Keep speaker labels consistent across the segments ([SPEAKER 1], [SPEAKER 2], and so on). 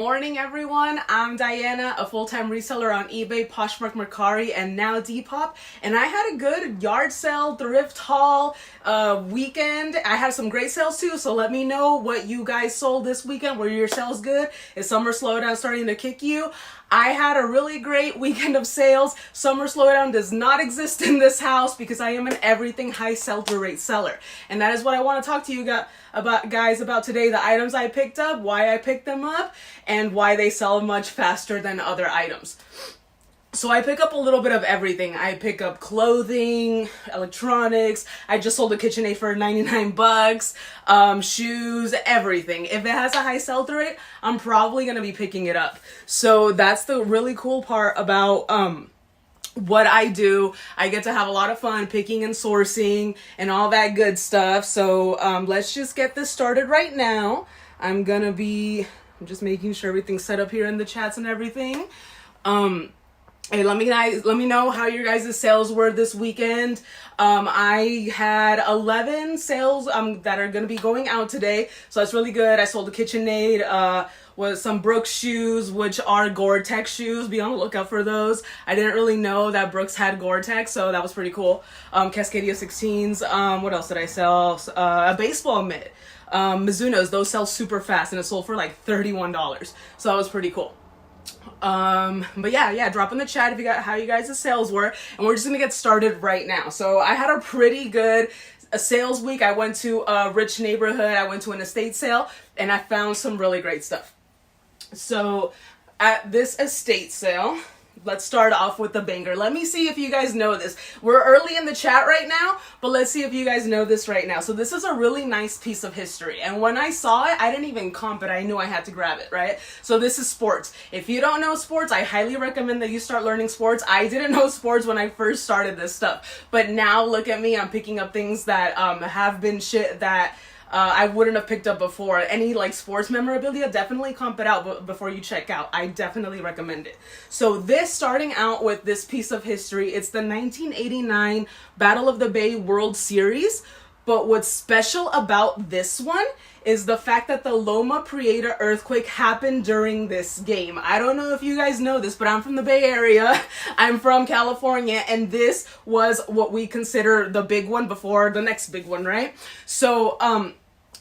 [SPEAKER 1] Morning everyone, I'm Diana, a full-time reseller on eBay, Poshmark, Mercari, and now Depop. And I had a good yard sale, thrift haul weekend. I had some great sales too, so let me know what you guys sold this weekend. Were your sales good? Is summer slowdown starting to kick you? I had a really great weekend of sales. Summer slowdown does not exist in this house because I am an everything high sell-through rate seller. And that is what I want to talk to you guys about today. The items I picked up, why I picked them up, and why they sell much faster than other items. So I pick up a little bit of everything. I pick up clothing, electronics. I just sold a KitchenAid for 99 bucks, shoes, everything. If it has a high sell-through rate, I'm probably going to be picking it up. So that's the really cool part about what I do. I get to have a lot of fun picking and sourcing and all that good stuff. So let's just get this started right now. I'm just making sure everything's set up here in the chats and everything. And let me know how your guys' sales were this weekend. I had 11 sales that are going to be going out today, so that's really good. I sold a KitchenAid, with some Brooks shoes, which are Gore-Tex shoes. Be on the lookout for those. I didn't really know that Brooks had Gore-Tex, so that was pretty cool. Cascadia 16s. What else did I sell? A baseball mitt. Mizuno's, those sell super fast, and it sold for like $31, so that was pretty cool. But yeah, drop in the chat if you got how you guys' sales were, and we're just gonna get started right now. So I had a pretty good sales week. I went to a rich neighborhood, I went to an estate sale, and I found some really great stuff. So at this estate sale, let's start off with the banger. Let me see if you guys know this. We're early in the chat right now, but let's see if you guys know this right now. So this is a really nice piece of history. And when I saw it, I didn't even comp it. I knew I had to grab it, right? So this is sports. If you don't know sports, I highly recommend that you start learning sports. I didn't know sports when I first started this stuff. But now look at me. I'm picking up things that have been shit that I wouldn't have picked up before. Any like sports memorabilia, definitely comp it out before you check out. I definitely recommend it. So this, starting out with this piece of history, it's the 1989 Battle of the Bay World Series. But what's special about this one is the fact that the Loma Prieta earthquake happened during this game. I don't know if you guys know this, but I'm from the Bay Area. I'm from California, and this was what we consider the big one before the next big one, right? So,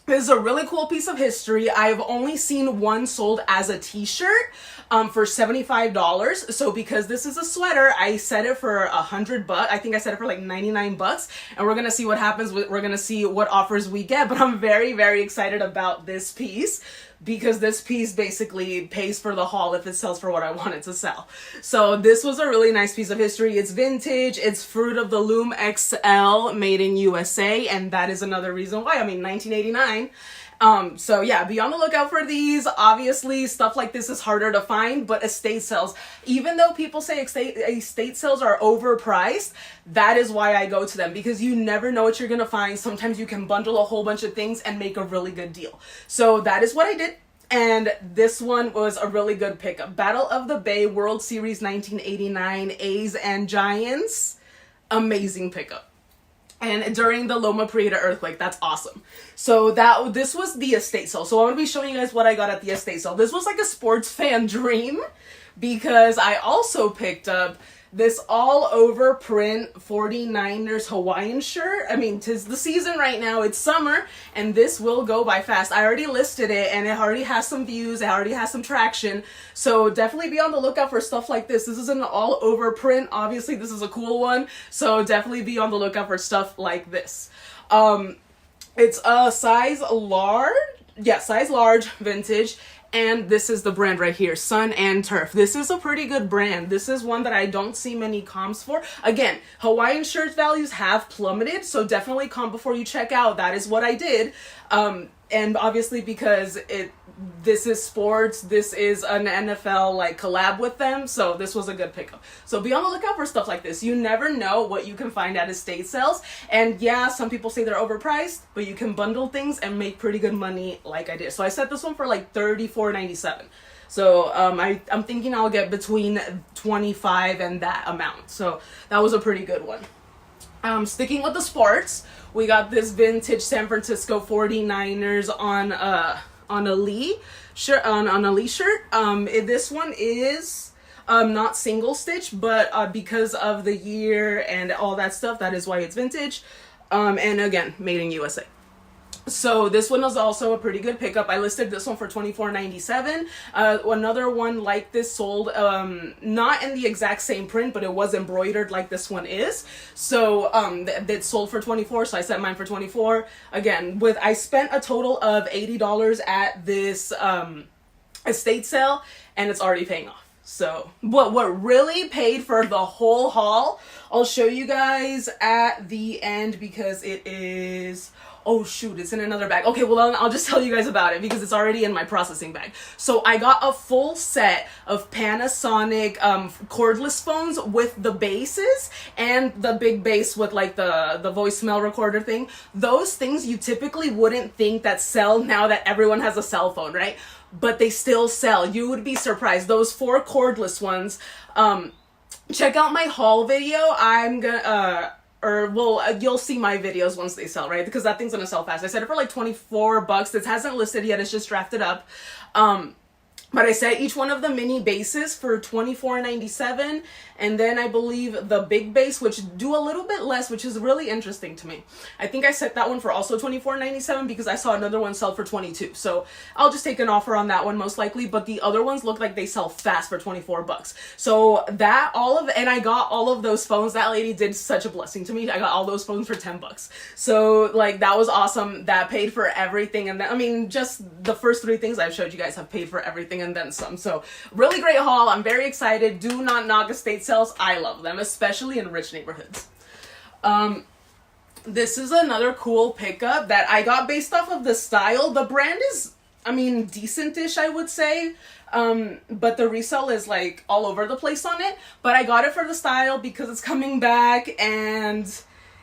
[SPEAKER 1] this is a really cool piece of history. I've only seen one sold as a t-shirt for $75. So because this is a sweater, I set it for $100. I think I set it for like 99 bucks. And we're going to see what happens. We're going to see what offers we get. But I'm very, very excited about this piece, because this piece basically pays for the haul if it sells for what I want it to sell. So this was a really nice piece of history. It's vintage. It's Fruit of the Loom XL, made in USA. And that is another reason why. I mean, 1989. So yeah, be on the lookout for these. Obviously, stuff like this is harder to find, but estate sales, even though people say estate sales are overpriced, that is why I go to them, because you never know what you're going to find. Sometimes you can bundle a whole bunch of things and make a really good deal. So that is what I did. And this one was a really good pickup. Battle of the Bay World Series 1989, A's and Giants. Amazing pickup. And during the Loma Prieta earthquake, that's awesome. So this was the estate sale. So I'm going to be showing you guys what I got at the estate sale. This was like a sports fan dream, because I also picked up this all over print 49ers Hawaiian shirt. I mean, 'tis the season right now. It's summer, and this will go by fast. I already listed it, and it already has some views. It already has some traction. So definitely be on the lookout for stuff like this. This is an all over print. Obviously, this is a cool one. So definitely be on the lookout for stuff like this. It's a size large. Yeah, size large, vintage. And this is the brand right here, Sun and Turf. This is a pretty good brand. This is one that I don't see many comps for. Again, Hawaiian shirt values have plummeted, so definitely comp before you check out. That is what I did. And obviously, because this is sports, this is an NFL like collab with them, so this was a good pickup. So be on the lookout for stuff like this. You never know what you can find at estate sales. And yeah, some people say they're overpriced, but you can bundle things and make pretty good money like I did. So I set this one for like $34.97. So I'm thinking I'll get between 25 and that amount. So that was a pretty good one. Sticking with the sports, we got this vintage San Francisco 49ers on a Lee shirt, on a Lee shirt. This one is not single stitch, but because of the year and all that stuff, that is why it's vintage. And again, made in USA. So this one was also a pretty good pickup. I listed this one for $24.97. Another one like this sold, not in the exact same print, but it was embroidered like this one is. So that sold for $24, so I set mine for $24. Again, I spent a total of $80 at this estate sale, and it's already paying off. So what really paid for the whole haul, I'll show you guys at the end, because it is, oh shoot, it's in another bag. Okay, well I'll just tell you guys about it because it's already in my processing bag. So I got a full set of Panasonic cordless phones with the bases and the big base with like the voicemail recorder thing. Those things you typically wouldn't think that sell now that everyone has a cell phone, right? But they still sell. You would be surprised. Those 4 cordless ones. Check out my haul video. I'm gonna you'll see my videos once they sell, right? Because that thing's gonna sell fast. I said it for like $24. This hasn't listed yet, it's just drafted up. But I set each one of the mini bases for $24.97, and then I believe the big base, which do a little bit less, which is really interesting to me. I think I set that one for also $24.97 because I saw another one sell for $22. So I'll just take an offer on that one most likely, but the other ones look like they sell fast for $24. So and I got all of those phones. That lady did such a blessing to me. I got all those phones for $10. So like that was awesome. That paid for everything. And then, I mean, just the first 3 things I've showed you guys have paid for everything and then some. So really great haul. I'm very excited. Do not knock estate sales. I love them, especially in rich neighborhoods. This is another cool pickup that I got based off of the style. The brand is, I mean, decent-ish, I would say. But the resale is like all over the place on it. But I got it for the style because it's coming back and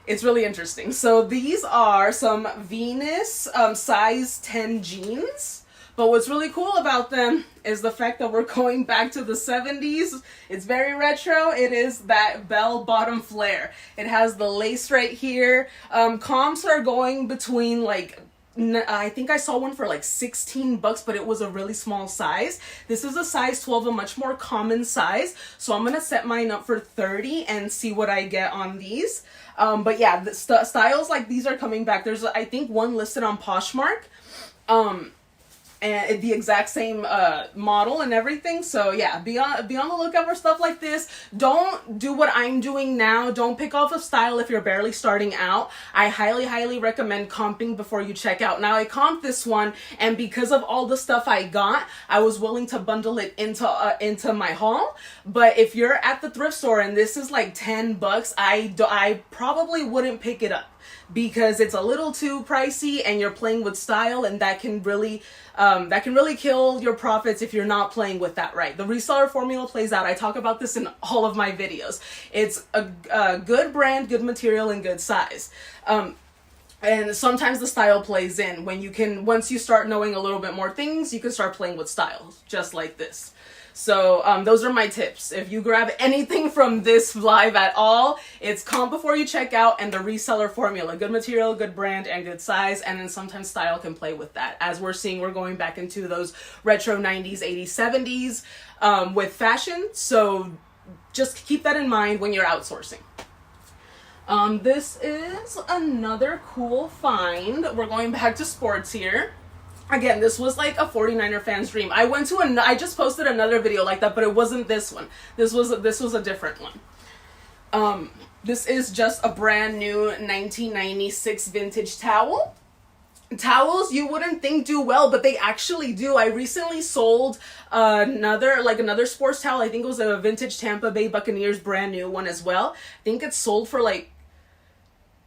[SPEAKER 1] it's really interesting. So these are some Venus size 10 jeans. But what's really cool about them is the fact that we're going back to the 70s. It's very retro. It is that bell-bottom flare. It has the lace right here. Comps are going between like, I think I saw one for like $16, but it was a really small size. This is a size 12, a much more common size. So I'm going to set mine up for 30 and see what I get on these. But yeah, the styles like these are coming back. There's, I think, one listed on Poshmark. And the exact same model and everything. So yeah, be on the lookout for stuff like this. Don't do what I'm doing now. Don't pick off a style if you're barely starting out. I highly recommend comping before you check out. Now I comped this one, and because of all the stuff I got, I was willing to bundle it into my haul. But if you're at the thrift store and this is like $10, I probably wouldn't pick it up, because it's a little too pricey and you're playing with style, and that can really kill your profits if you're not playing with that right. The reseller formula plays out. I talk about this in all of my videos. It's a good brand, good material, and good size. And sometimes the style plays in. Once you start knowing a little bit more things, you can start playing with styles, just like this. So those are my tips. If you grab anything from this live at all, it's comp before you check out and the reseller formula. Good material, good brand, and good size. And then sometimes style can play with that. As we're seeing, we're going back into those retro 90s, 80s, 70s with fashion. So just keep that in mind when you're outsourcing. This is another cool find. We're going back to sports here. Again, this was like a 49er fan's dream. I just posted another video like that, but it wasn't this one. This was a different one. This is just a brand new 1996 vintage towel. Towels you wouldn't think do well, but they actually do. I recently sold another sports towel. I think it was a vintage Tampa Bay Buccaneers brand new one as well. I think it sold for like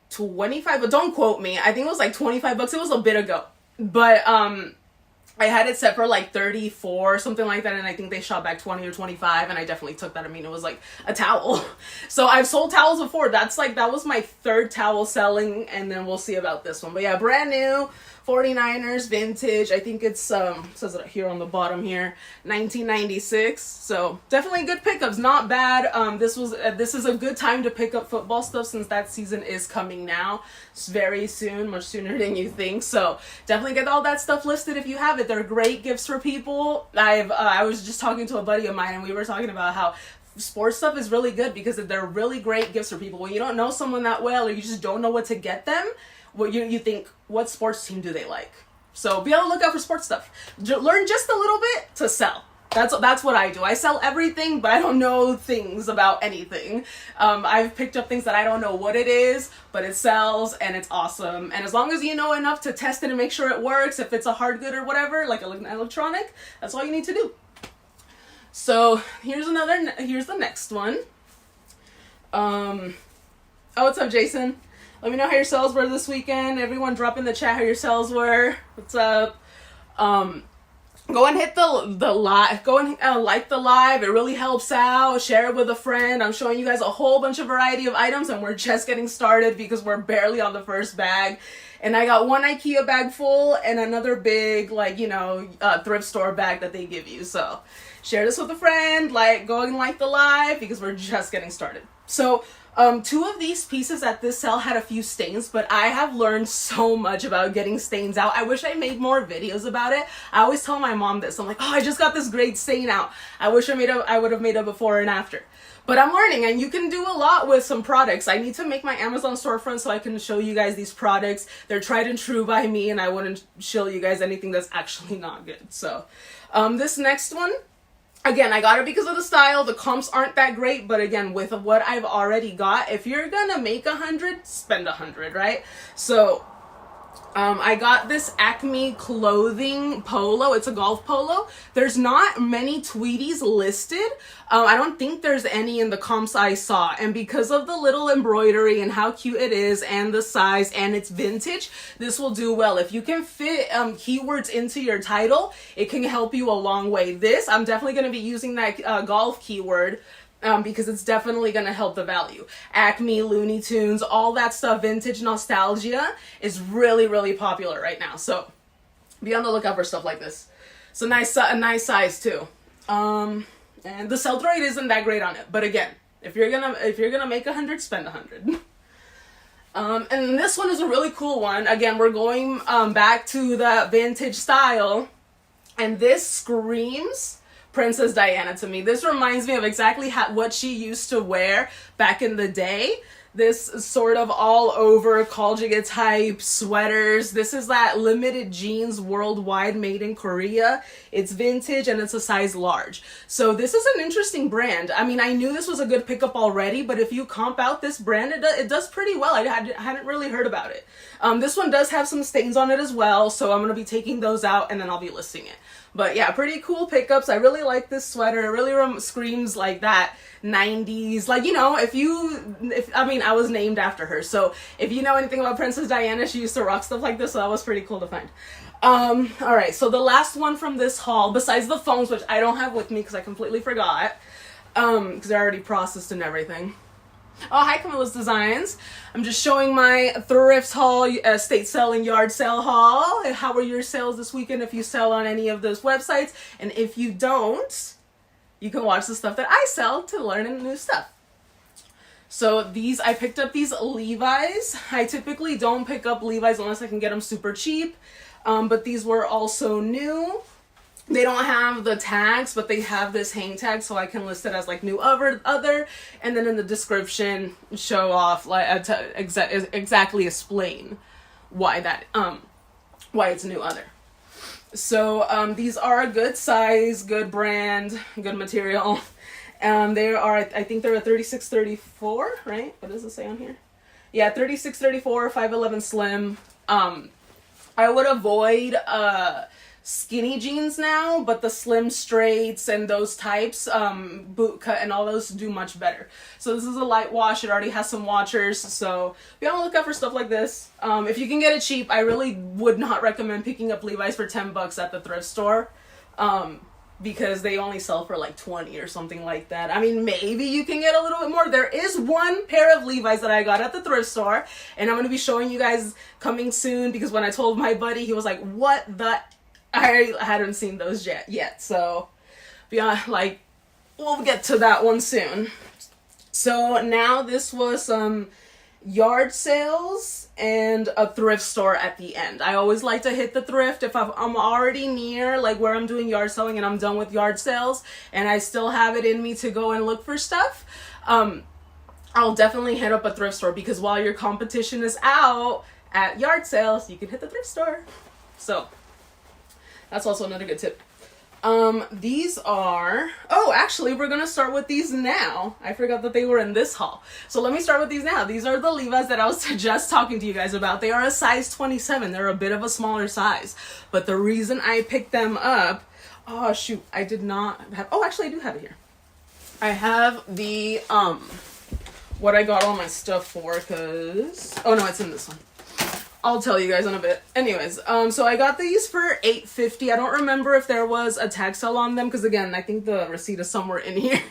[SPEAKER 1] 25, but don't quote me. I think it was like $25. It was a bit ago. But I had it set for like 34 or something like that, and I think they shot back 20 or 25, and I definitely took that. I mean, it was like a towel. So I've sold towels before. That was my 3rd towel selling, and then we'll see about this one. But yeah, brand new 49ers vintage. I think it's says it here on the bottom here, 1996. So definitely good pickups, not bad. This is a good time to pick up football stuff since that season is coming now. It's very soon, much sooner than you think. So definitely get all that stuff listed if you have it. They're great gifts for people. I was just talking to a buddy of mine and we were talking about how sports stuff is really good because they're really great gifts for people. When you don't know someone that well or you just don't know what to get them, what you think, what sports team do they like? So be on the lookout for sports stuff. Learn just a little bit to sell. That's what I do. I sell everything, but I don't know things about anything. I've picked up things that I don't know what it is, but it sells and it's awesome. And as long as you know enough to test it and make sure it works, if it's a hard good or whatever, like an electronic, that's all you need to do. So here's the next one. Oh, what's up, Jason? Let me know how your sales were this weekend. Everyone drop in the chat how your sales were. What's up? Go and hit the live. Go and like the live. It really helps out. Share it with a friend. I'm showing you guys a whole bunch of variety of items and we're just getting started because we're barely on the first bag. And I got one IKEA bag full and another big, like, thrift store bag that they give you. So share this with a friend. Go and like the live because we're just getting started. So two of these pieces at this sale had a few stains, but I have learned so much about getting stains out. I wish I made more videos about it. I always tell my mom this. I'm like, oh, I just got this great stain out. I wish I would have made a before and after. But I'm learning, and you can do a lot with some products. I need to make my Amazon storefront so I can show you guys these products. They're tried and true by me, and I wouldn't show you guys anything that's actually not good. So this next one, again, I got it because of the style. The comps aren't that great, but again, with what I've already got, if you're gonna make 100, spend 100, right? So I got this Acme clothing polo. It's a golf polo. There's not many Tweeties listed. I don't think there's any in the comps I saw. And because of the little embroidery and how cute it is and the size and it's vintage, this will do well. If you can fit keywords into your title, it can help you a long way. I'm definitely going to be using that golf keyword because it's definitely going to help the value. Acme, Looney Tunes, all that stuff, vintage nostalgia is really, really popular right now. So be on the lookout for stuff like this. It's a nice size too. And the sell rate isn't that great on it. But again, if you're gonna make 100, spend 100. And this one is a really cool one. Again, we're going back to the vintage style, and this screams Princess Diana to me. This reminds me of exactly what she used to wear back in the day. This sort of all over Colgate type sweaters. This is that limited jeans worldwide made in Korea. It's vintage and it's a size large. So this is an interesting brand. I mean, I knew this was a good pickup already, but if you comp out this brand, it does pretty well. I hadn't really heard about it. This one does have some stains on it as well, so I'm going to be taking those out and then I'll be listing it. But yeah, pretty cool pickups. I really like this sweater. It really screams like that 90s. Like, I was named after her. So if you know anything about Princess Diana, she used to rock stuff like this. So that was pretty cool to find. All right. So the last one from this haul, besides the phones, which I don't have with me because I completely forgot, because they're already processed and everything. Oh, hi, Camilla's Designs. I'm just showing my thrift haul, estate sale and yard sale haul. How were your sales this weekend if you sell on any of those websites? And if you don't, you can watch the stuff that I sell to learn new stuff. So I picked up these Levi's. I typically don't pick up Levi's unless I can get them super cheap. But these were also new. They don't have the tags, but they have this hang tag, so I can list it as like new other, and then in the description show off exactly explain why it's new other. So these are a good size, good brand, good material. They are, I think they're a 36-34, right? What does it say on here? Yeah, 36-34, 5'11" slim. I would avoid skinny jeans now, but the slim straights and those types, boot cut and all those do much better. So this is a light wash. It already has some washers, so be on the lookout for stuff like this. If you can get it cheap, I really would not recommend picking up Levi's for $10 at the thrift store. because they only sell for like 20 or something like that. I mean, maybe you can get a little bit more. There is one pair of Levi's that I got at the thrift store, and I'm going to be showing you guys coming soon, because when I told my buddy, he was like, what the... I hadn't seen those yet. So, beyond, like, we'll get to that one soon. So, now this was some yard sales and a thrift store at the end. I always like to hit the thrift if I'm already near like where I'm doing yard selling and I'm done with yard sales and I still have it in me to go and look for stuff. I'll definitely hit up a thrift store, because while your competition is out at yard sales, you can hit the thrift store. So that's also another good tip. These are, oh, actually, we're gonna start with these now. I forgot that they were in this haul. So let me start with these now. These are the Levi's that I was just talking to you guys about. They are a size 27. They're a bit of a smaller size. But the reason I picked them up, oh, shoot, I did not have, oh, actually, I do have it here. I have the, what I got all my stuff for, because, oh, no, it's in this one. I'll tell you guys in a bit. Anyways, so I got these for $8.50. I don't remember if there was a tag sale on them, because again, I think the receipt is somewhere in here.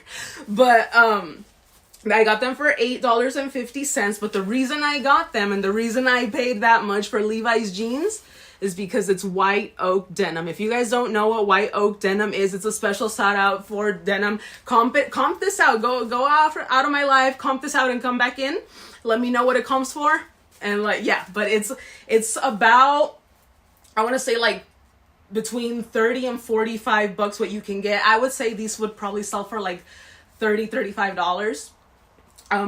[SPEAKER 1] But I got them for $8.50. But the reason I got them and the reason I paid that much for Levi's jeans is because it's white oak denim. If you guys don't know what white oak denim is, it's a special shout out for denim. Comp this out. Go out of my life, comp this out and come back in. Let me know what it comes for. And like, yeah, but it's about, I want to say like between 30 and 45 bucks what you can get. I would say these would probably sell for like $35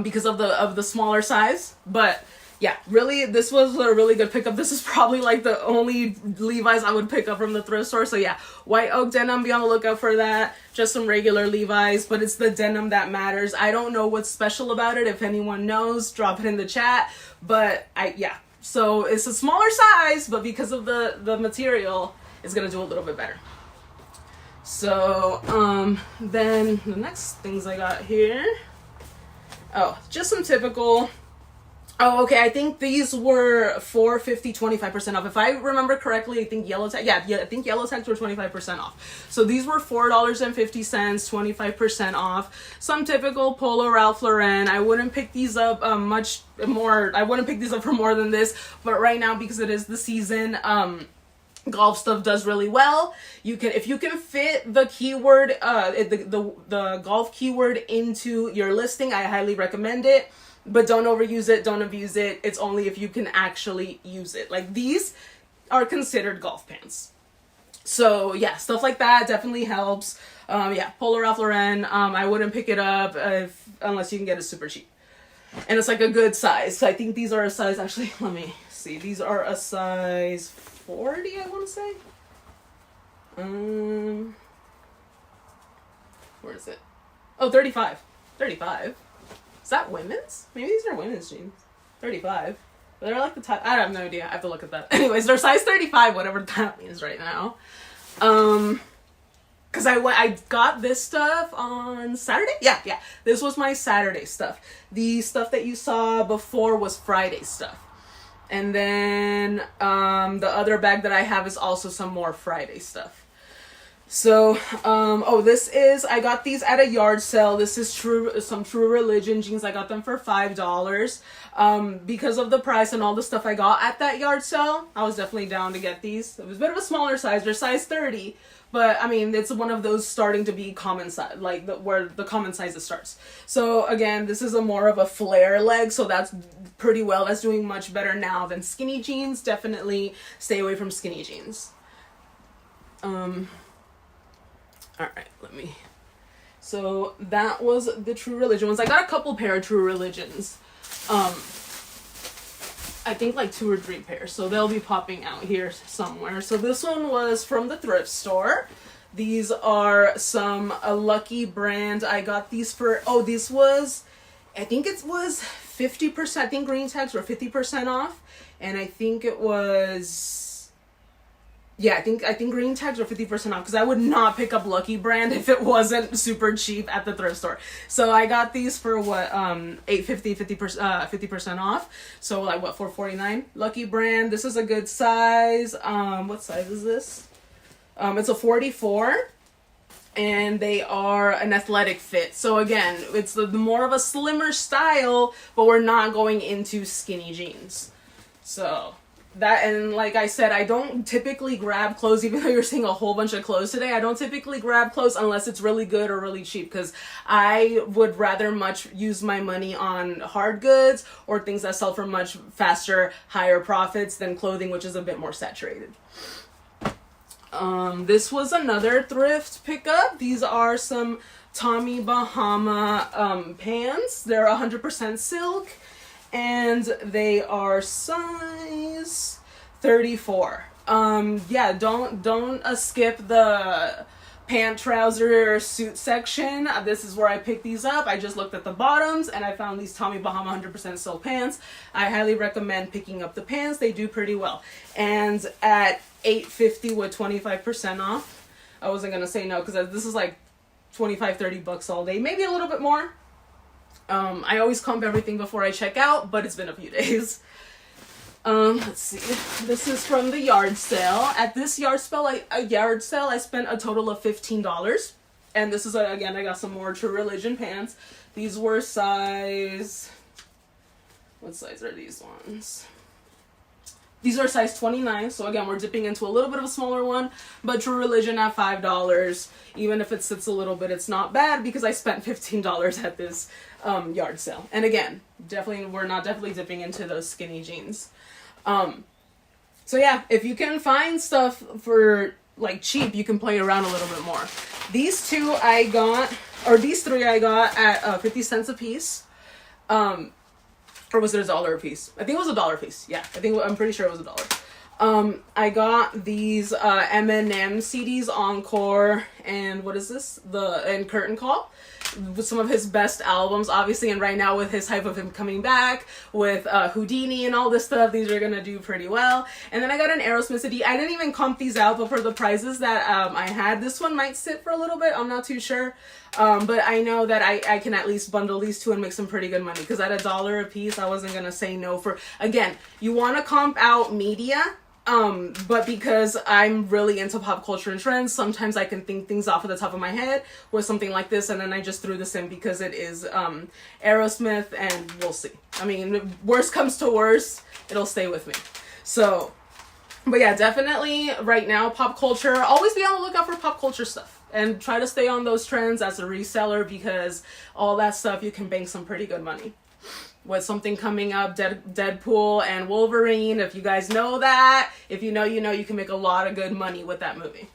[SPEAKER 1] because of the smaller size. But yeah, really, this was a really good pickup. This is probably like the only Levi's I would pick up from the thrift store. So yeah, white oak denim, be on the lookout for that. Just some regular Levi's, but it's the denim that matters. I don't know what's special about it. If anyone knows, drop it in the chat. But yeah, so it's a smaller size, but because of the material, it's gonna do a little bit better. So then the next things I got here, oh, just some typical. Oh, okay, I think these were $4.50, 25% off. If I remember correctly, I think yellow tag, yeah, I think yellow tags were 25% off. So these were $4.50, 25% off. Some typical Polo Ralph Lauren. I wouldn't pick these up much more. I wouldn't pick these up for more than this, but right now, because it is the season, golf stuff does really well. You can, if you can fit the keyword, the golf keyword into your listing, I highly recommend it. But don't overuse it, don't abuse it. It's only if you can actually use it. Like, these are considered golf pants. So yeah, stuff like that definitely helps. Yeah, Polo Ralph Lauren. I wouldn't pick it up unless you can get it super cheap. And it's like a good size. So I think these are a size, actually, let me see. These are a size 40, I want to say. Where is it? Oh, 35. 35. Is that women's? Maybe these are women's jeans. 35. But they're like the type. I have no idea. I have to look at that. Anyways, they're size 35, whatever that means right now. Because I got this stuff on Saturday. Yeah. This was my Saturday stuff. The stuff that you saw before was Friday stuff. And then the other bag that I have is also some more Friday stuff. So, oh, this is, I got these at a yard sale. This is some True Religion jeans. I got them for $5. Because of the price and all the stuff I got at that yard sale, I was definitely down to get these. It was a bit of a smaller size. They're size 30, but I mean, it's one of those starting to be common size, like where the common size starts. So again, this is a more of a flare leg, so that's pretty well. That's doing much better now than skinny jeans. Definitely stay away from skinny jeans. All right, so that was the True Religion ones. I got a couple pair of True Religions. I think like 2 or 3 pairs. So they'll be popping out here somewhere. So this one was from the thrift store. These are some Lucky brand. I got these for, oh, this was, I think it was 50%. I think green tags were 50% off. And I think it was, yeah, I think green tags were 50% off, because I would not pick up Lucky brand if it wasn't super cheap at the thrift store. So I got these for what, $8.50, 50% off. So like what, $4.49? Lucky brand. This is a good size. What size is this? It's a 44. and they are an athletic fit. So again, it's the more of a slimmer style, but we're not going into skinny jeans. So that, and like I said, I don't typically grab clothes, even though you're seeing a whole bunch of clothes today. I don't typically grab clothes unless it's really good or really cheap, because I would rather much use my money on hard goods or things that sell for much faster, higher profits than clothing, which is a bit more saturated. This was another thrift pickup. These are some Tommy Bahama pants. They're 100% silk, and they are size 34. Yeah, don't skip the pant, trouser, suit section. This is where I picked these up. I just looked at the bottoms and I found these Tommy Bahama 100% silk pants. I highly recommend picking up the pants. They do pretty well. And at $8.50 with 25% off. I wasn't gonna say no, because this is like 25-30 bucks all day, maybe a little bit more. I always comp everything before I check out, but it's been a few days. Let's see. This is from the yard sale. At this yard sale, I spent a total of $15. And this is, again, I got some more True Religion pants. These were size... What size are these ones? These are size 29, so again, we're dipping into a little bit of a smaller one, but True Religion at $5. Even if it sits a little bit, it's not bad because I spent $15 at this yard sale. And again, we're not definitely dipping into those skinny jeans. So yeah, if you can find stuff for like cheap, you can play around a little bit more. These three I got at 50 cents a piece. Or was it $1 a piece? I think it was $1 a piece. Yeah, I'm pretty sure it was $1. I got these Eminem CDs, Encore, and what is this? And Curtain Call, with some of his best albums, obviously. And right now, with his hype of him coming back with Houdini and all this stuff, these are gonna do pretty well. And then I got an Aerosmith CD. I didn't even comp these out, but for the prices that I had, this one might sit for a little bit. I'm not too sure. But I know that I can at least bundle these two and make some pretty good money, because at $1 a piece, I wasn't gonna say no for, again, you want to comp out media, but because I'm really into pop culture and trends, sometimes I can think things off of the top of my head with something like this, and then I just threw this in because it is Aerosmith, and we'll see. I mean, worst comes to worst, it'll stay with me. So, but yeah, definitely right now, pop culture, always be on the lookout for pop culture stuff. And try to stay on those trends as a reseller, because all that stuff, you can bank some pretty good money. With something coming up, Deadpool and Wolverine, if you guys know that, if you know, you can make a lot of good money with that movie.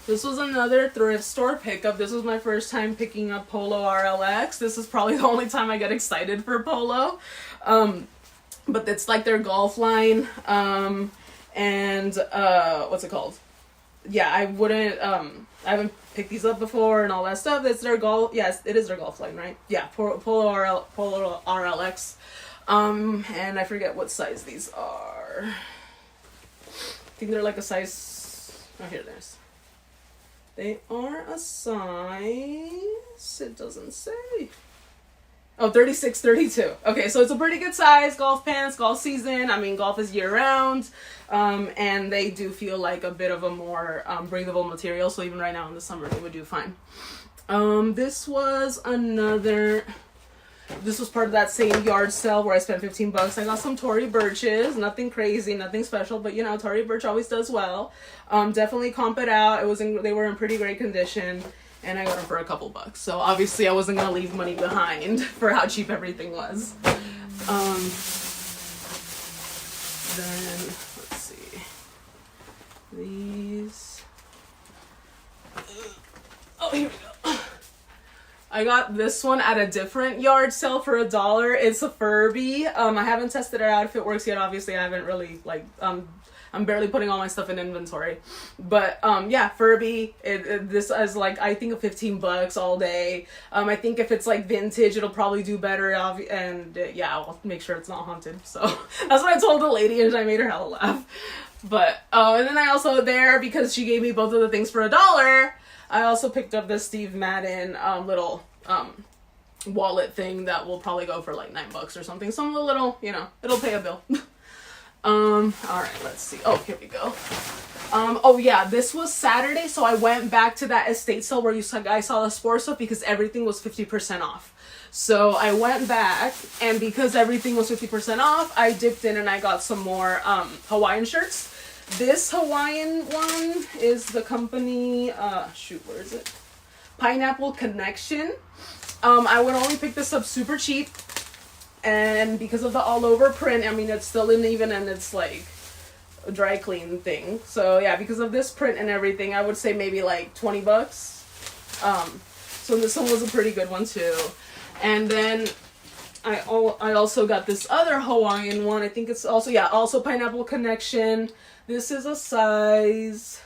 [SPEAKER 1] This was another thrift store pickup. This was my first time picking up Polo RLX. This is probably the only time I get excited for Polo. But it's like their golf line. And what's it called? Yeah, I haven't picked these up before and all that stuff. It's their golf. Yes, it is their golf line, right? Yeah, Polo RLX. And I forget what size these are. I think they're like a size. Oh, here it is. They are a size. It doesn't say. Oh, 36, 32. Okay, so it's a pretty good size. Golf pants, golf season. I mean, golf is year round. And they do feel like a bit of a more breathable material. So even right now in the summer, they would do fine. This was part of that same yard sale where I spent $15. I got some Tory Burches. Nothing crazy, nothing special. But, Tory Burch always does well. Definitely comp it out. They were in pretty great condition. And I got them for a couple bucks. So obviously I wasn't going to leave money behind for how cheap everything was. Then, let's see. These. Oh, here we go. I got this one at a different yard sale for $1. It's a Furby. I haven't tested it out if it works yet. Obviously, I haven't really, I'm barely putting all my stuff in inventory. But, yeah, Furby, this is I think of $15 all day. I think if it's vintage, it'll probably do better. And yeah, I'll make sure it's not haunted. So that's what I told the lady, and I made her hella laugh. But, and then I also because she gave me both of the things for $1, I also picked up this Steve Madden, little, wallet thing that will probably go for $9 or something. Some little, it'll pay a bill. All right, let's see. Oh, here we go. Oh yeah, this was Saturday, so I went back to that estate sale where I saw the sports stuff because everything was 50% off. So I went back, and because everything was 50% off, I dipped in and I got some more Hawaiian shirts. This Hawaiian one is the company, shoot, where is it? Pineapple Connection. I would only pick this up super cheap, and because of the all over print, I mean, it's still uneven and it's like a dry clean thing. So yeah, because of this print and everything, I would say maybe like 20 bucks. So this one was a pretty good one too. And then I also got this other Hawaiian one. I think it's also, yeah, also Pineapple Connection. This is a size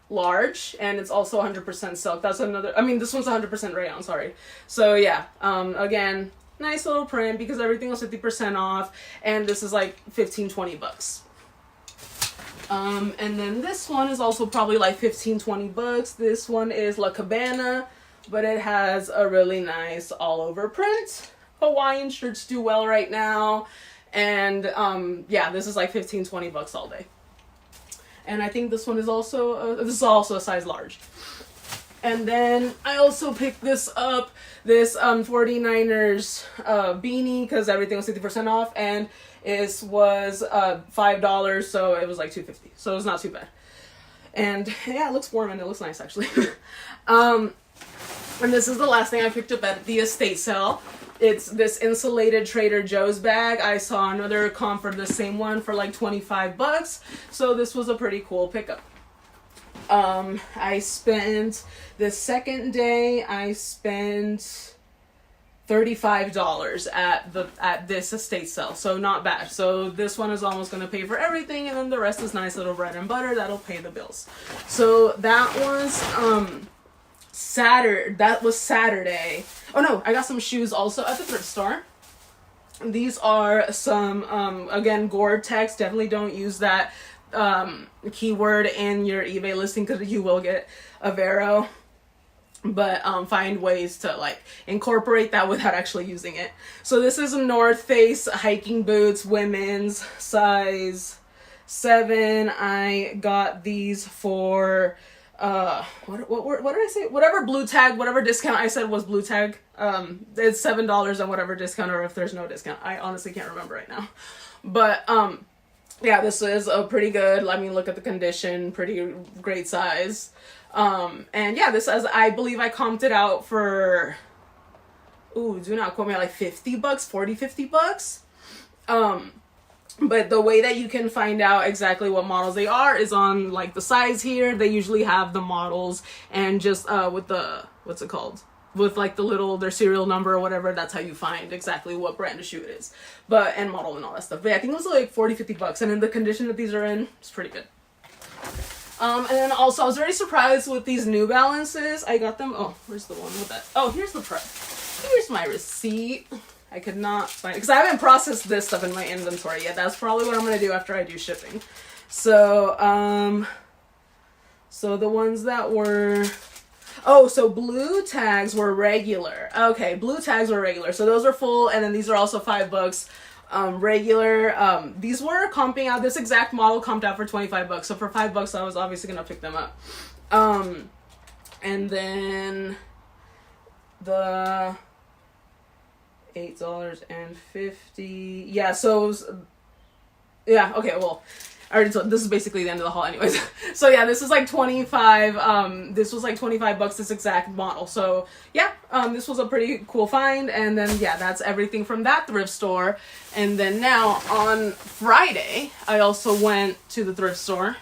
[SPEAKER 1] large, and it's also 100% silk. That's another, I mean, this one's 100% rayon, sorry. So yeah, again, nice little print because everything was 50% off, and this is like 15-20 bucks. And then this one is also probably like 15-20 bucks. This one is La Cabana, but it has a really nice all over print. Hawaiian shirts do well right now. And yeah, this is like 15-20 bucks all day. And I think this one is also a size large. And then I also picked this up, this 49ers beanie, because everything was 50% off, and it was $5, so it was like $2.50. So it was not too bad. And yeah, it looks warm and it looks nice actually. And this is the last thing I picked up at the estate sale. It's this insulated Trader Joe's bag. I saw another comp for the same one for like 25 bucks. So this was a pretty cool pickup. I spent the second day, I spent $35 at this estate sale. So not bad. So this one is almost going to pay for everything, and then the rest is nice little bread and butter that'll pay the bills. So that was Saturday. Oh no, I got some shoes also at the thrift store. These are some again, Gore-Tex. Definitely don't use that keyword in your eBay listing because you will get a Vero. But find ways to like incorporate that without actually using it. So this is a North Face hiking boots, women's, size 7. I got these for what did I say? Whatever blue tag, whatever discount I said was blue tag. It's $7 on whatever discount, or if there's no discount. I honestly can't remember right now. But yeah, this is a pretty good, I mean, look at the condition, pretty great size. And yeah, this is, I believe I comped it out for, ooh, do not quote me, like 50 bucks, 40, 50 bucks. But the way that you can find out exactly what models they are is on like the size here. They usually have the models and just with the, what's it called? With like the little, their serial number or whatever, that's how you find exactly what brand of shoe it is. But, and model and all that stuff. But yeah, I think it was like 40, 50 bucks. And in the condition that these are in, it's pretty good. And then also I was very surprised with these New Balances. I got them, oh, where's the one with that? Oh, here's the price. Here's my receipt. I could not find it because I haven't processed this stuff in my inventory yet. That's probably what I'm going to do after I do shipping. So, so the ones that were, oh, so blue tags were regular. Okay, blue tags were regular. So those are full, and then these are also $5. Regular, these were comping out, this exact model comped out for 25 bucks. So for $5, I was obviously going to pick them up. And then the $8.50. Yeah, so it was, yeah, okay, well, I already told, this is basically the end of the haul anyways. So yeah, this is like 25, this was like 25 bucks, this exact model. So yeah, this was a pretty cool find. And then yeah, that's everything from that thrift store. And then now on Friday, I also went to the thrift store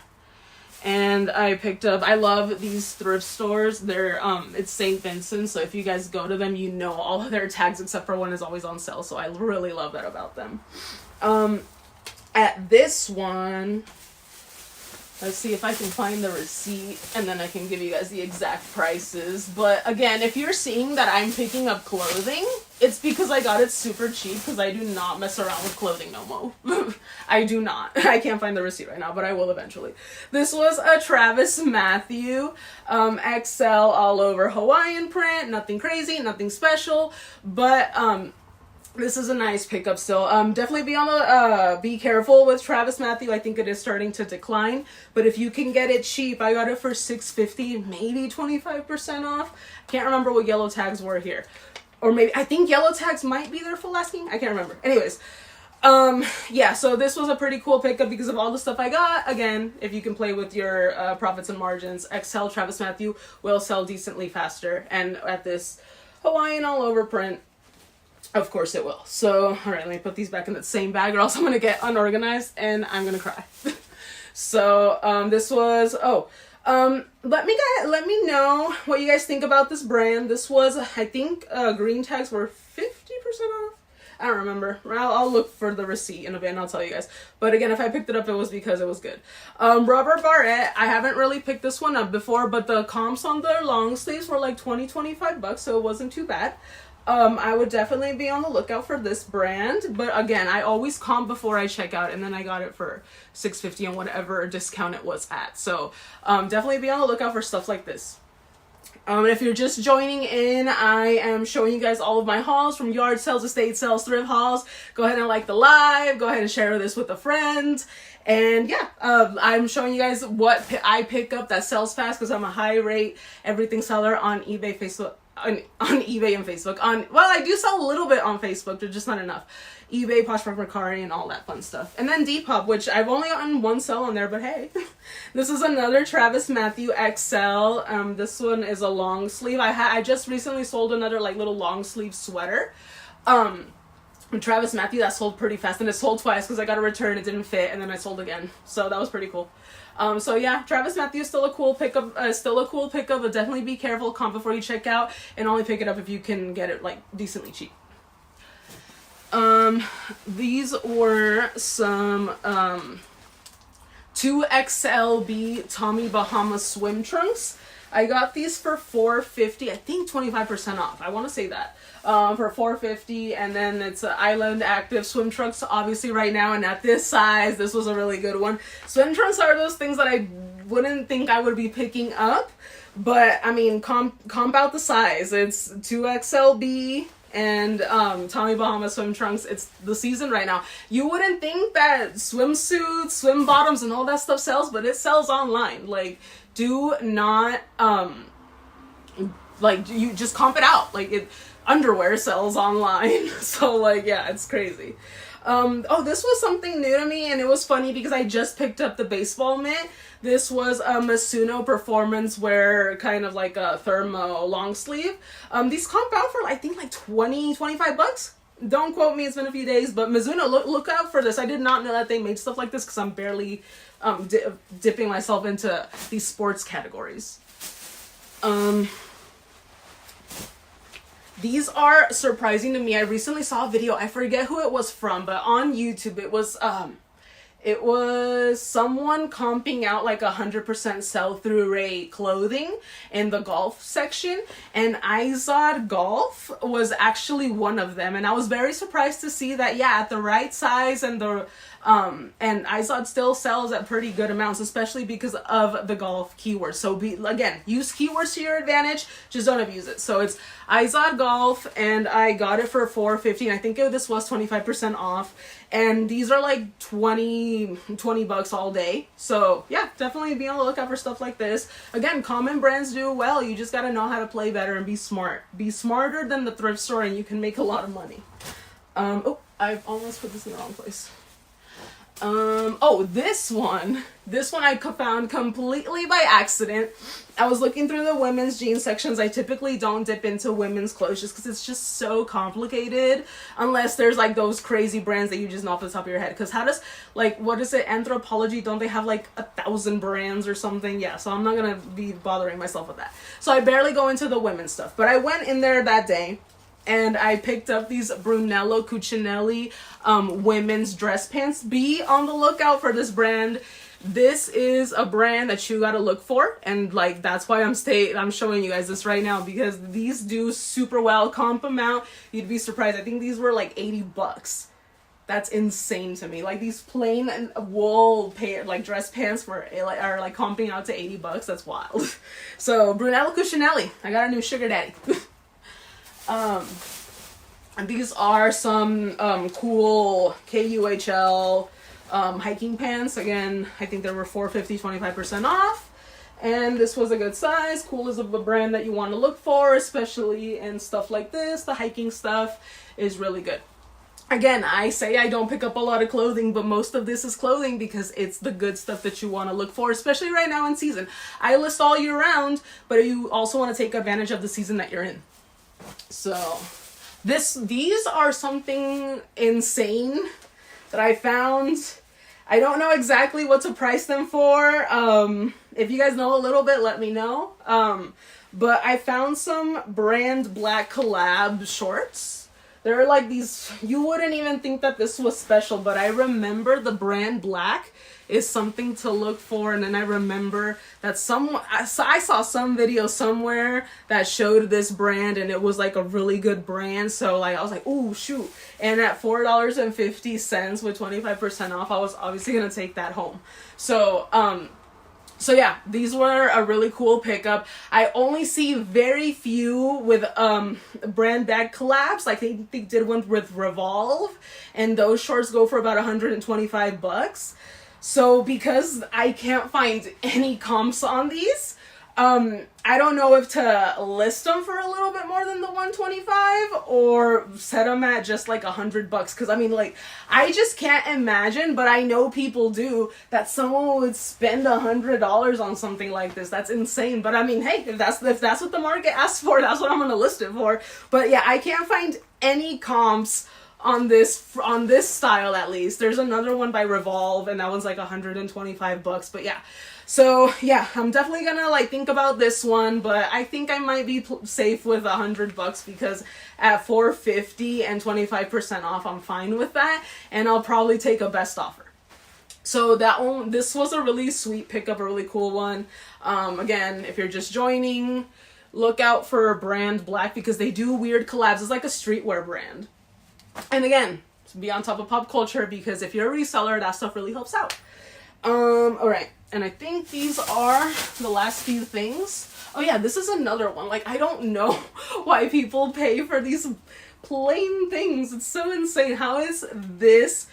[SPEAKER 1] and I picked up, I love these thrift stores. They're, it's St. Vincent. So if you guys go to them, you know all of their tags except for one is always on sale. So I really love that about them. At this one, let's see if I can find the receipt and then I can give you guys the exact prices. But again, if you're seeing that I'm picking up clothing, it's because I got it super cheap because I do not mess around with clothing no more. I do not. I can't find the receipt right now, but I will eventually. This was a Travis Matthew XL all over Hawaiian print. Nothing crazy, nothing special, but This is a nice pickup still. Definitely be on the be careful with Travis Matthew. I think it is starting to decline. But if you can get it cheap, I got it for $6.50, maybe 25% off. Can't remember what yellow tags were here. Or maybe, I think yellow tags might be their full asking. I can't remember. Anyways, yeah, so this was a pretty cool pickup because of all the stuff I got. Again, if you can play with your profits and margins, XL Travis Matthew will sell decently faster. And at this Hawaiian all over print, of course it will. So, all right, let me put these back in the same bag or else I'm going to get unorganized and I'm going to cry. So, this was, let me know what you guys think about this brand. This was, I think, green tags were 50% off. I don't remember. I'll look for the receipt in a bit and I'll tell you guys. But again, if I picked it up, it was because it was good. Robert Barrett, I haven't really picked this one up before, but the comps on the long sleeves were like $20-25, so it wasn't too bad. I would definitely be on the lookout for this brand, but again, I always comp before I check out, and then I got it for $6.50 on whatever discount it was at. So definitely be on the lookout for stuff like this. If you're just joining in, I am showing you guys all of my hauls, from yard sales, estate sales, thrift hauls. Go ahead and like the live, go ahead and share this with a friend. And yeah, I'm showing you guys what I pick up that sells fast, because I'm a high rate everything seller on eBay, Facebook, on eBay and Facebook. Well, I do sell a little bit on Facebook, but just not enough. eBay, Poshmark, Mercari, and all that fun stuff. And then Depop, which I've only gotten one sell on there, but hey. This is another Travis Matthew XL. This one is a long sleeve. I just recently sold another like little long sleeve sweater. Travis Matthew that sold pretty fast, and it sold twice because I got a return, it didn't fit, and then I sold again. So that was pretty cool. So yeah, Travis Matthew is still a cool pickup, but definitely be careful, comp before you check out, and only pick it up if you can get it like decently cheap. These were some 2XLB Tommy Bahama swim trunks. I got these for $4.50, I think 25% off. I want to say that. For $4.50, and then it's Island Active swim trunks, obviously right now, and at this size, this was a really good one. Swim trunks are those things that I wouldn't think I would be picking up, but I mean, comp out the size. It's 2XLB and Tommy Bahama swim trunks. It's the season right now. You wouldn't think that swimsuits, swim bottoms, and all that stuff sells, but it sells online. Like, do not like, you just comp it out. Like, underwear sells online. So like, yeah, it's crazy. This was something new to me, and it was funny because I just picked up the baseball mitt. This was a Mizuno performance wear, kind of like a thermo long sleeve. These comp out for I think like $20-25. Don't quote me, it's been a few days, but Mizuno, look out for this. I did not know that they made stuff like this because I'm barely dipping myself into these sports categories. These are surprising to me. I recently saw a video, I forget who it was from, but on YouTube it was someone comping out like 100% sell-through rate clothing in the golf section, and Izod Golf was actually one of them, and I was very surprised to see that, yeah, at the right size, and and Izod still sells at pretty good amounts, especially because of the golf keywords. So again, use keywords to your advantage, just don't abuse it. So it's Izod Golf, and I got it for $4.50. I think this was 25% off, and these are like $20 all day. So yeah, definitely be on the lookout for stuff like this. Again, common brands do well. You just gotta know how to play better and be smart. Be smarter than the thrift store, and you can make a lot of money. I've almost put this in the wrong place. This one I found completely by accident. I was looking through the women's jeans sections. I typically don't dip into women's clothes just because it's just so complicated, unless there's like those crazy brands that you just know off the top of your head. Because how does, like, what is it, Anthropology, don't they have like 1,000 brands or something? Yeah, so I'm not gonna be bothering myself with that. So I barely go into the women's stuff, but I went in there that day and I picked up these Brunello Cucinelli women's dress pants. Be on the lookout for this brand. This is a brand that you gotta look for, and like that's why I'm showing you guys this right now, because these do super well. Comp them out, you'd be surprised. I think these were like $80. That's insane to me. Like these plain wool like dress pants are like comping out to $80. That's wild. So Brunello Cucinelli, I got a new sugar daddy. And these are some cool KUHL hiking pants. Again, I think they were $4.50, 25% off. And this was a good size. Cool is a brand that you want to look for, especially in stuff like this. The hiking stuff is really good. Again, I say I don't pick up a lot of clothing, but most of this is clothing because it's the good stuff that you want to look for, especially right now in season. I list all year round, but you also want to take advantage of the season that you're in. So these are something insane that I found. I don't know exactly what to price them for. If you guys know a little bit, let me know. But I found some brand black collab shorts. They're like these, you wouldn't even think that this was special, but I remember the brand black is something to look for. And then I remember that I saw some video somewhere that showed this brand and it was like a really good brand. So like, I was like, ooh, shoot. And at $4.50 with 25% off, I was obviously going to take that home. So yeah, these were a really cool pickup. I only see very few with brand bag collabs. Like they did one with Revolve, and those shorts go for about $125. So because I can't find any comps on these, I don't know if to list them for a little bit more than the 125 or set them at just like $100. Cause I mean, like, I just can't imagine, but I know people do, that someone would spend $100 on something like this. That's insane. But I mean, hey, if that's what the market asks for, that's what I'm going to list it for. But yeah, I can't find any comps on this style, at least. There's another one by Revolve and that one's like $125. But yeah. So yeah, I'm definitely gonna like think about this one, but I think I might be safe with $100 because at $4.50 and 25% off, I'm fine with that, and I'll probably take a best offer. So this was a really sweet pickup, a really cool one. Again, if you're just joining, look out for brand black because they do weird collabs. It's like a streetwear brand, and again, be on top of pop culture because if you're a reseller, that stuff really helps out. All right. And I think these are the last few things. Oh yeah, this is another one. Like, I don't know why people pay for these plain things. It's so insane. How is this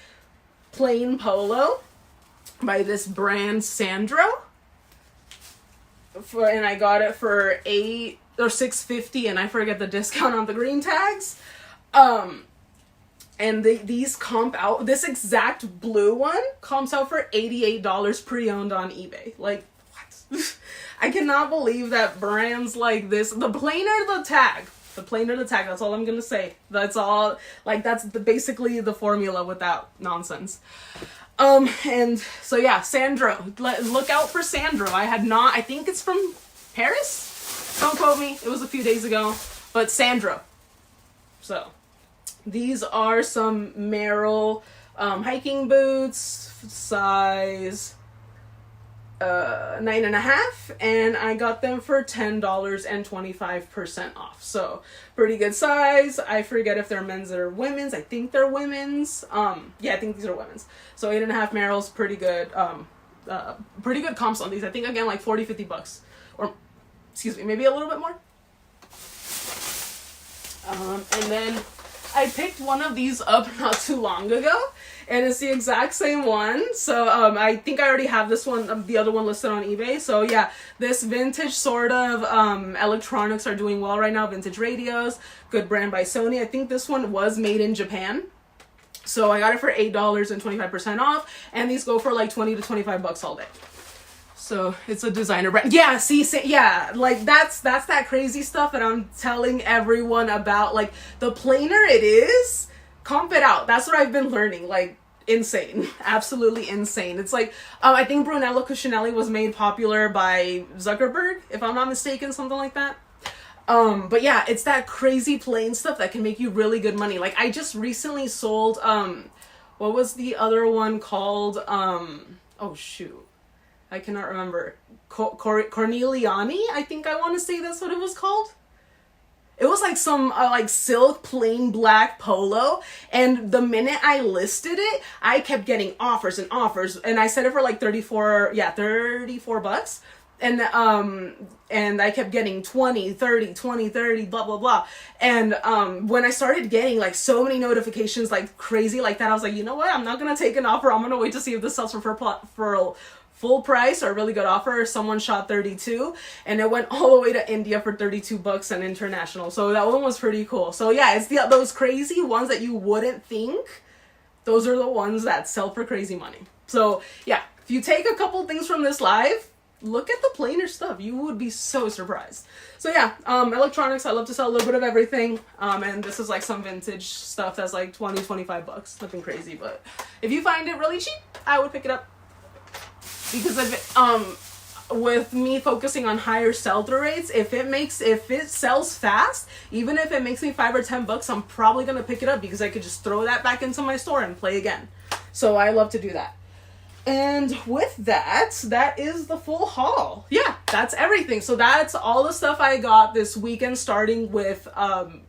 [SPEAKER 1] plain polo by this brand Sandro? And I got it for $8 or $6.50, and I forget the discount on the green tags. And these comp out, this exact blue one comps out for $88 pre-owned on eBay. Like, what? I cannot believe that brands like this, the plainer the tag, that's all I'm going to say. That's all, like, that's basically the formula without nonsense. And so yeah, Sandro, look out for Sandro. I think it's from Paris. Don't quote me. It was a few days ago, but Sandro. So these are some Merrell hiking boots, size 9.5, and I got them for $10 and 25% off. So pretty good size. I forget if they're men's or women's. I think they're women's. Yeah, I think these are women's. So 8.5 Merrell's pretty good. Pretty good comps on these. I think again like $40-50, or excuse me, maybe a little bit more. And then I picked one of these up not too long ago, and it's the exact same one. So I think I already have this one, the other one listed on eBay. So yeah, this vintage sort of electronics are doing well right now. Vintage radios, good brand by Sony. I think this one was made in Japan. So I got it for $8 and 25% off, and these go for like $20 to $25 all day. So it's a designer brand. Yeah, see, yeah, like that's that crazy stuff that I'm telling everyone about. Like, the plainer it is, comp it out. That's what I've been learning. Like, insane, absolutely insane. It's like, I think Brunello Cucinelli was made popular by Zuckerberg, if I'm not mistaken, something like that. But yeah, it's that crazy plain stuff that can make you really good money. Like, I just recently sold, what was the other one called? Oh shoot, I cannot remember. Corneliani, I think I want to say that's what it was called. It was like some like silk plain black polo, and the minute I listed it, I kept getting offers and offers, and I set it for like $34. and I kept getting 20, 30, 20, 30, blah, blah, blah. And when I started getting like so many notifications like crazy like that, I was like, you know what? I'm not going to take an offer. I'm going to wait to see if this sells for a full price or a really good offer. Someone shot 32 and it went all the way to India for 32 bucks and international. So that one was pretty cool. So yeah, it's those crazy ones that you wouldn't think. Those are the ones that sell for crazy money. So yeah, if you take a couple things from this live, look at the plainer stuff. You would be so surprised. So yeah, electronics, I love to sell a little bit of everything. And this is like some vintage stuff that's like 20, 25 bucks. Nothing crazy, but if you find it really cheap, I would pick it up. Because with me focusing on higher sell-through rates, if it sells fast, even if it makes me $5 or $10, I'm probably gonna pick it up because I could just throw that back into my store and play again. So I love to do that. And with that is the full haul. Yeah, that's everything. So that's all the stuff I got this weekend, starting with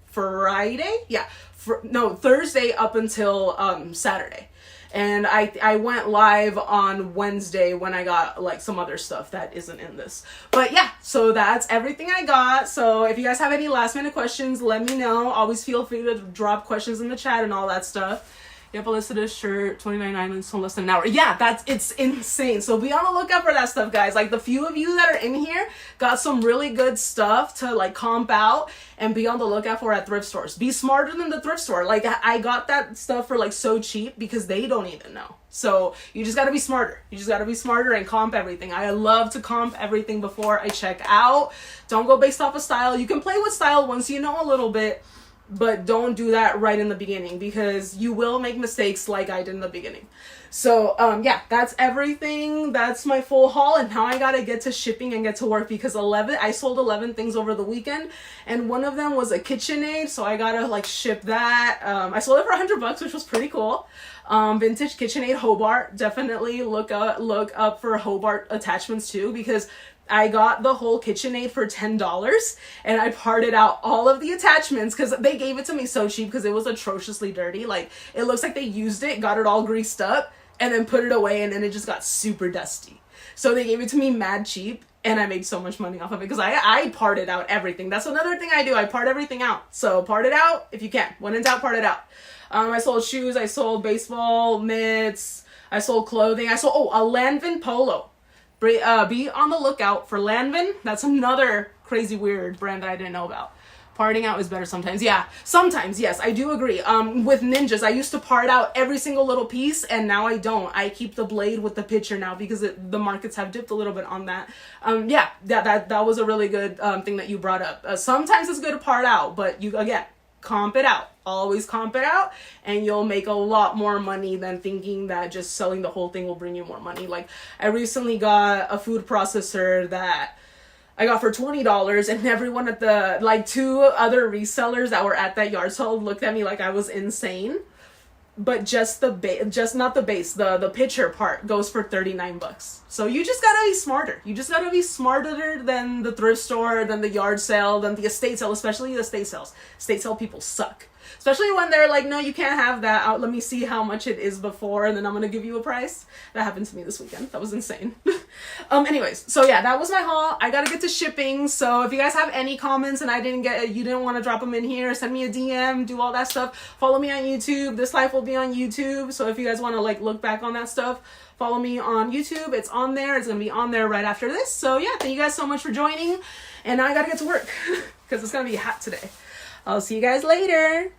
[SPEAKER 1] Friday. Yeah, Thursday up until Saturday. And I went live on Wednesday when I got like some other stuff that isn't in this. But yeah, so that's everything I got. So if you guys have any last minute questions, let me know. Always feel free to drop questions in the chat and all that stuff. Yep, I listed a shirt, $29 in so less than an hour. Yeah, it's insane. So be on the lookout for that stuff, guys. Like the few of you that are in here got some really good stuff to like comp out and be on the lookout for at thrift stores. Be smarter than the thrift store. Like I got that stuff for like so cheap because they don't even know. So you just got to be smarter. You just got to be smarter and comp everything. I love to comp everything before I check out. Don't go based off of style. You can play with style once you know a little bit, but don't do that right in the beginning because you will make mistakes like I did in the beginning. So yeah, that's everything. That's my full haul, and now I gotta get to shipping and get to work because I sold 11 things over the weekend, and one of them was a KitchenAid, so I gotta like ship that. I sold it for $100, which was pretty cool. Vintage KitchenAid Hobart. Definitely look up for Hobart attachments too, because I got the whole KitchenAid for $10 and I parted out all of the attachments because they gave it to me so cheap because it was atrociously dirty. Like it looks like they used it, got it all greased up and then put it away, and then it just got super dusty. So they gave it to me mad cheap and I made so much money off of it because I parted out everything. That's another thing I do. I part everything out. So part it out if you can. When in doubt, part it out. I sold shoes. I sold baseball mitts. I sold clothing. I sold a Lanvin polo. Be on the lookout for Lanvin. That's another crazy weird brand that I didn't know about. Parting out is better sometimes. Yeah, sometimes, yes, I do agree. With ninjas, I used to part out every single little piece, and now I don't. I keep the blade with the picture now because the markets have dipped a little bit on that. Yeah, that was a really good thing that you brought up. Sometimes it's good to part out, but you, again, comp it out. Always comp it out, and you'll make a lot more money than thinking that just selling the whole thing will bring you more money. Like I recently got a food processor that I got for $20, and everyone at the like 2 other resellers that were at that yard sale looked at me like I was insane. But just not the base, the pitcher part goes for $39. So you just gotta be smarter. You just gotta be smarter than the thrift store, than the yard sale, than the estate sale, especially the estate sales. Estate sale people suck. Especially when they're like, no, you can't have that. Let me see how much it is before, and then I'm going to give you a price. That happened to me this weekend. That was insane. Anyways, so yeah, that was my haul. I got to get to shipping. So if you guys have any comments and you didn't want to drop them in here, send me a DM, do all that stuff. Follow me on YouTube. This live will be on YouTube. So if you guys want to like look back on that stuff, follow me on YouTube. It's on there. It's going to be on there right after this. So yeah, thank you guys so much for joining. And now I got to get to work because it's going to be hot today. I'll see you guys later.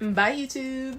[SPEAKER 1] Bye, YouTube.